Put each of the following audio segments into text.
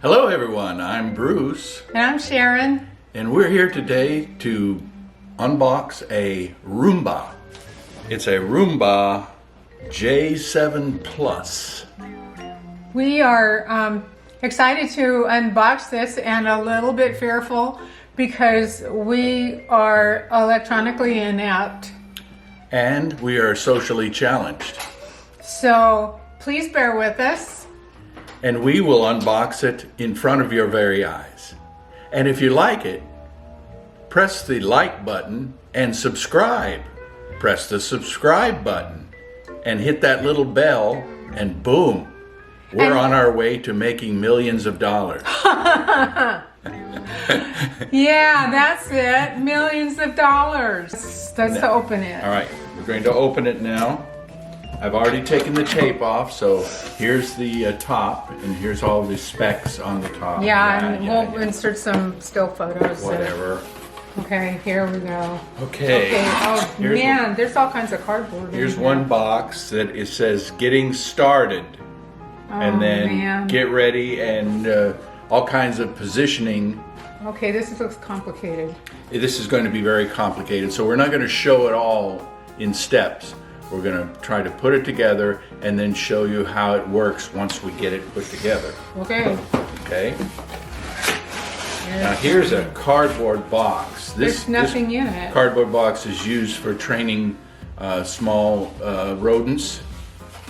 Hello everyone, I'm Bruce. And I'm Sharon. And we're here today to unbox a Roomba. It's a Roomba J7 Plus. We are excited to unbox this and a little bit fearful because we are electronically inept. And we are socially challenged. So please bear with us. And we will unbox it in front of your very eyes. And if you like it, press the like button and subscribe. Press the subscribe button and hit that little bell and boom, we're on our way to making millions of dollars. Yeah, that's it. Millions of dollars. Let's open it. All right, we're going to open it now. I've already taken the tape off, so here's the top, and here's all the specs on the top. Yeah, and we'll insert some still photos. Whatever. Okay, here we go. Okay. Oh man, there's all kinds of cardboard. Here's one box that it says "Getting Started," and then "Get Ready," and all kinds of positioning. Okay, this looks complicated. This is going to be very complicated, so we're not going to show it all in steps. We're going to try to put it together and then show you how it works once we get it put together. Okay. Okay. Now here's a cardboard box. There's nothing in it. Cardboard box is used for training small rodents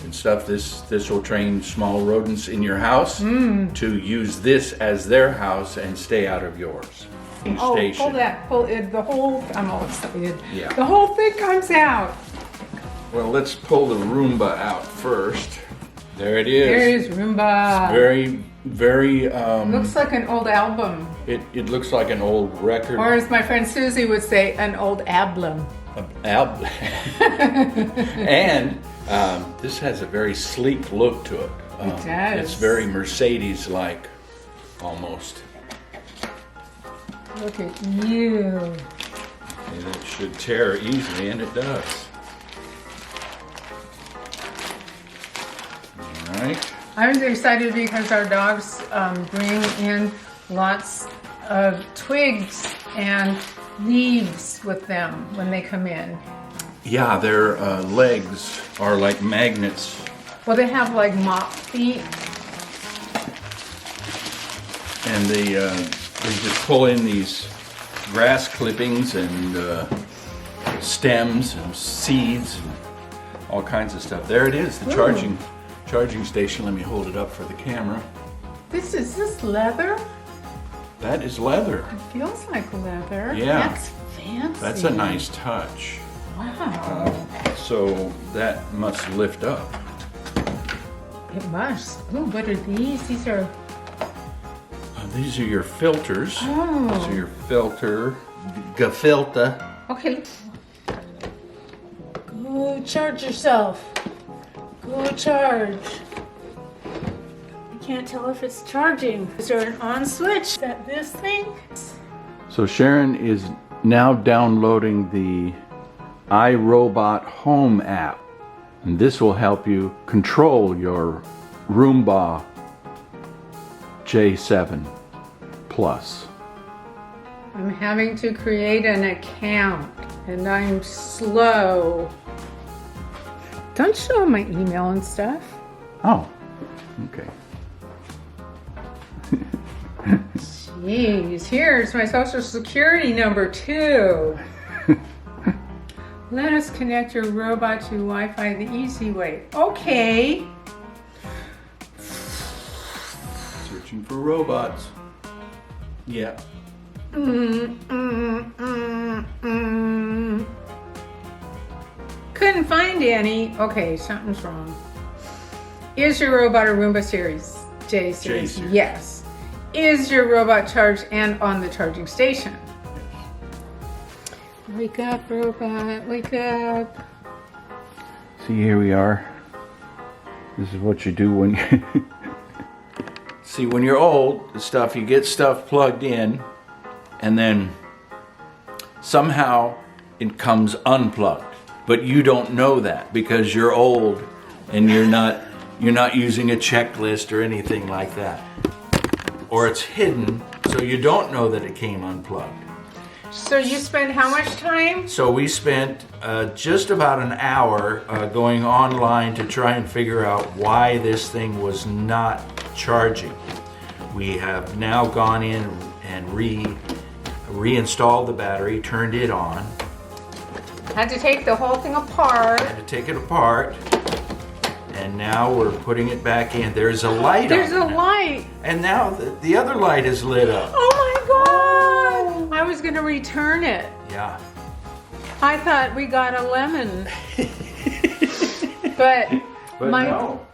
and stuff. This will train small rodents in your house to use this as their house and stay out of yours. Oh, pull that! Pull it. The whole. I'm all excited. Yeah. The whole thing comes out. Well, let's pull the Roomba out first. There it is. There is Roomba. It's very. Looks like an old album. It looks like an old record. Or as my friend Susie would say, an old album. And this has a very sleek look to it. It does. It's very Mercedes-like, almost. Look at you. And it should tear easily, and it does. All right. I'm excited because our dogs bring in lots of twigs and leaves with them when they come in. Yeah, their legs are like magnets. Well, they have like mop feet. And they just pull in these grass clippings and stems and seeds and all kinds of stuff. There it is, the charging station. Let me hold it up for the camera. Is this leather? That is leather. It feels like leather. Yeah. That's fancy. That's a nice touch. Wow. So that must lift up. It must. Oh, what are these? These are your filters. Oh. These are your gefilter. Okay. Go charge yourself. Go charge. I can't tell if it's charging. Is there an on switch? Is that this thing? So Sharon is now downloading the iRobot Home app. And this will help you control your Roomba J7 Plus. I'm having to create an account and I'm slow. Don't show my email and stuff. Oh, okay. Jeez, here's my social security number too. Let us connect your robot to Wi-Fi the easy way. Okay. Searching for robots. Yeah. Couldn't find any. Okay, something's wrong. Is your robot a Roomba series? J series. J series. Yes. Is your robot charged and on the charging station? Wake up, robot, wake up. See, here we are. This is what you do when you... See, when you're old, the stuff, you get stuff plugged in, and then somehow it comes unplugged. But you don't know that because you're old and you're not using a checklist or anything like that. or it's hidden so you don't know that it came unplugged. So you spend how much time? So we spent just about an hour going online to try and figure out why this thing was not charging. We have now gone in and reinstalled the battery, turned it on. Had to take the whole thing apart. Had to take it apart. And now we're putting it back in. There's a light on it. There's a light. And now the other light is lit up. Oh my God! I was gonna return it. Yeah. I thought we got a lemon. But no.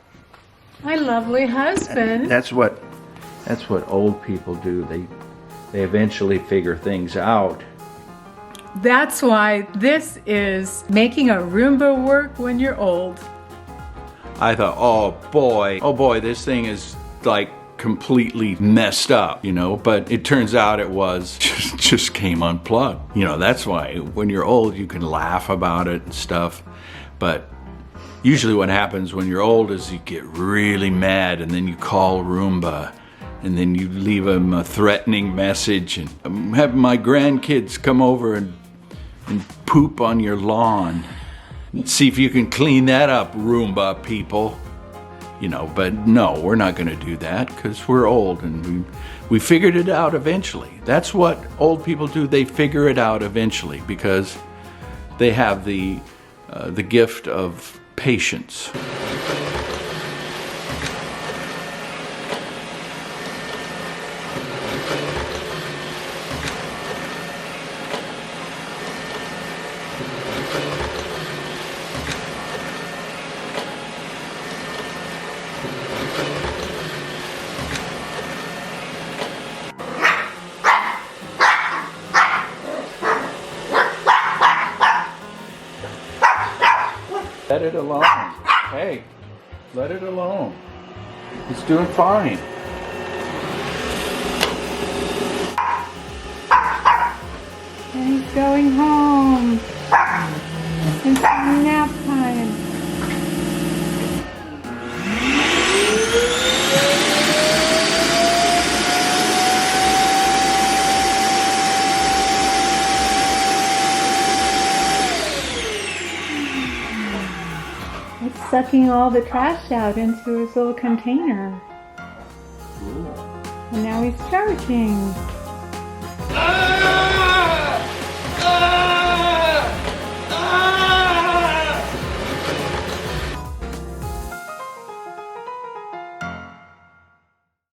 my lovely husband. That's what old people do. They eventually figure things out. That's why this is making a Roomba work when you're old. I thought, oh boy, this thing is like completely messed up, you know, but it turns out it was just came unplugged. You know, that's why when you're old you can laugh about it and stuff, but usually what happens when you're old is you get really mad and then you call Roomba and then you leave them a threatening message and I'm having my grandkids come over and poop on your lawn. See if you can clean that up, Roomba people. You know, but no, we're not going to do that because we're old and we figured it out eventually. That's what old people do. They figure it out eventually because they have the gift of patience. Let it alone. Hey, let it alone. It's doing fine. And he's going home. It's nap time. It's sucking all the trash out into his little container. Cool. And now he's charging.